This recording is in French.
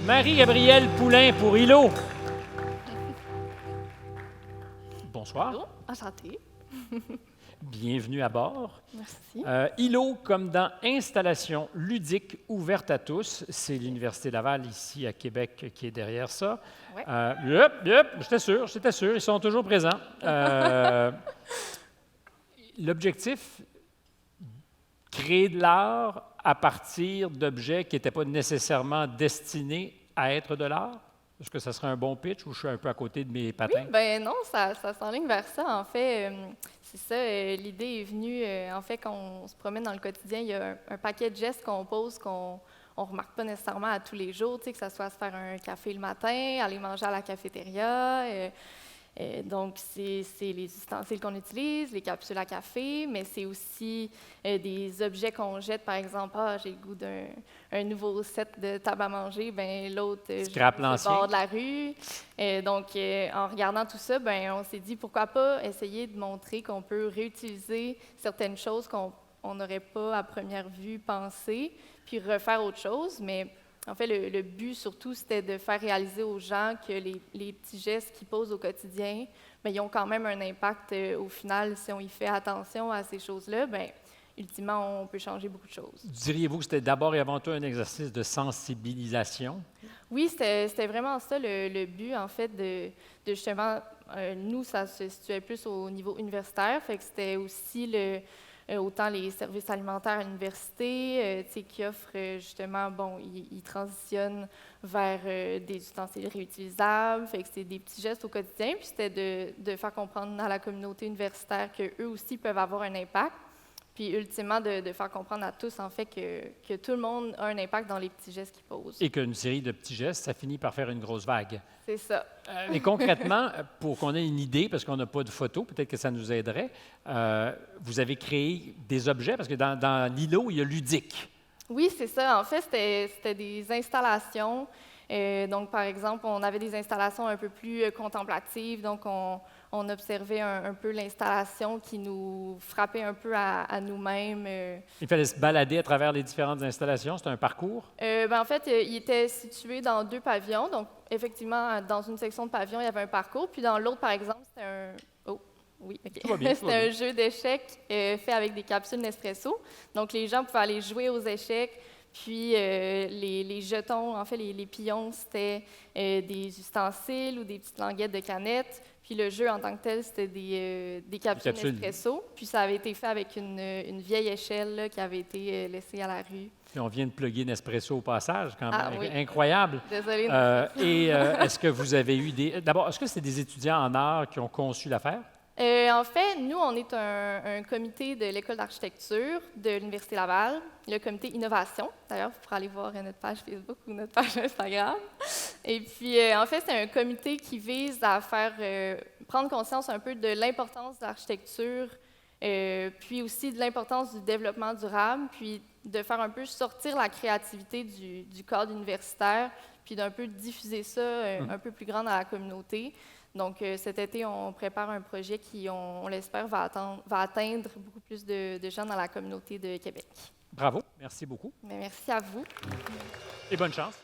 Marie-Gabrielle Poulain pour ILO. Bonsoir. Bonjour, enchantée. Bienvenue à bord. Merci. ILO, comme dans Installation ludique ouverte à tous, c'est l'Université Laval, ici à Québec, qui est derrière ça. Ouais. J'étais sûr, ils sont toujours présents. L'objectif, créer de l'art à partir d'objets qui n'étaient pas nécessairement destinés à être de l'art. Est-ce que ça serait un bon pitch ou je suis un peu à côté de mes patins? Oui, ben non, ça s'enligne vers ça. En fait, c'est ça, l'idée est venue, en fait, quand on se promène dans le quotidien, il y a un paquet de gestes qu'on pose qu'on ne remarque pas nécessairement à tous les jours, tu sais, que ce soit se faire un café le matin, aller manger à la cafétéria. Donc, c'est les ustensiles qu'on utilise, les capsules à café, mais c'est aussi des objets qu'on jette. Par exemple, j'ai le goût d'un nouveau set de table à manger, ben l'autre, je Scrape le l'ancien. bord de la rue. Donc, en regardant tout ça, ben on s'est dit, pourquoi pas essayer de montrer qu'on peut réutiliser certaines choses qu'on n'aurait pas à première vue pensé, puis refaire autre chose, mais en fait, le but surtout, c'était de faire réaliser aux gens que les petits gestes qu'ils posent au quotidien, bien, ils ont quand même un impact au final. Si on y fait attention à ces choses-là, bien, ultimement, on peut changer beaucoup de choses. Diriez-vous que c'était d'abord et avant tout un exercice de sensibilisation? Oui, c'était vraiment ça le but, en fait, de justement, nous, ça se situait plus au niveau universitaire, fait que c'était aussi autant les services alimentaires à l'université, qui offrent justement, bon, ils transitionnent vers des ustensiles réutilisables, fait que c'est des petits gestes au quotidien, puis c'était de faire comprendre à la communauté universitaire qu'eux aussi peuvent avoir un impact, puis ultimement de faire comprendre à tous, en fait, que tout le monde a un impact dans les petits gestes qu'ils posent. Et qu'une série de petits gestes, ça finit par faire une grosse vague. C'est ça. Mais concrètement, pour qu'on ait une idée, parce qu'on n'a pas de photos, peut-être que ça nous aiderait, vous avez créé des objets, parce que dans l'îlot, il y a ludique. Oui, c'est ça. En fait, c'était des installations. Donc, par exemple, on avait des installations un peu plus contemplatives. Donc, on observait un peu l'installation qui nous frappait un peu à nous-mêmes. Il fallait se balader à travers les différentes installations. C'était un parcours. En fait, il était situé dans 2 pavillons. Donc, effectivement, dans une section de pavillon, il y avait un parcours. Puis dans l'autre, par exemple, c'était un... Oh, oui, OK. Tout va bien, tout va C'était un bien. jeu d'échecs fait avec des capsules Nespresso. Donc, les gens pouvaient aller jouer aux échecs. Puis, les jetons, en fait, les pions, c'était des ustensiles ou des petites languettes de canettes. Puis, le jeu en tant que tel, c'était des capsules Nespresso. Puis, ça avait été fait avec une vieille échelle là, qui avait été laissée à la rue. Puis on vient de plugger Nespresso au passage, quand même. Ah, oui. Incroyable. Désolée. Est-ce que vous avez eu des... D'abord, est-ce que c'est des étudiants en art qui ont conçu l'affaire? En fait, nous, on est un comité de l'École d'architecture de l'Université Laval, le comité Innovation. D'ailleurs, vous pourrez aller voir notre page Facebook ou notre page Instagram. Et puis, en fait, c'est un comité qui vise à faire prendre conscience un peu de l'importance de l'architecture, puis aussi de l'importance du développement durable, puis de faire un peu sortir la créativité du cadre universitaire, puis d'un peu diffuser ça un peu plus grand dans la communauté. Donc, cet été, on prépare un projet qui, on l'espère, va atteindre beaucoup plus de gens dans la communauté de Québec. Bravo, merci beaucoup. Mais merci à vous. Et bonne chance.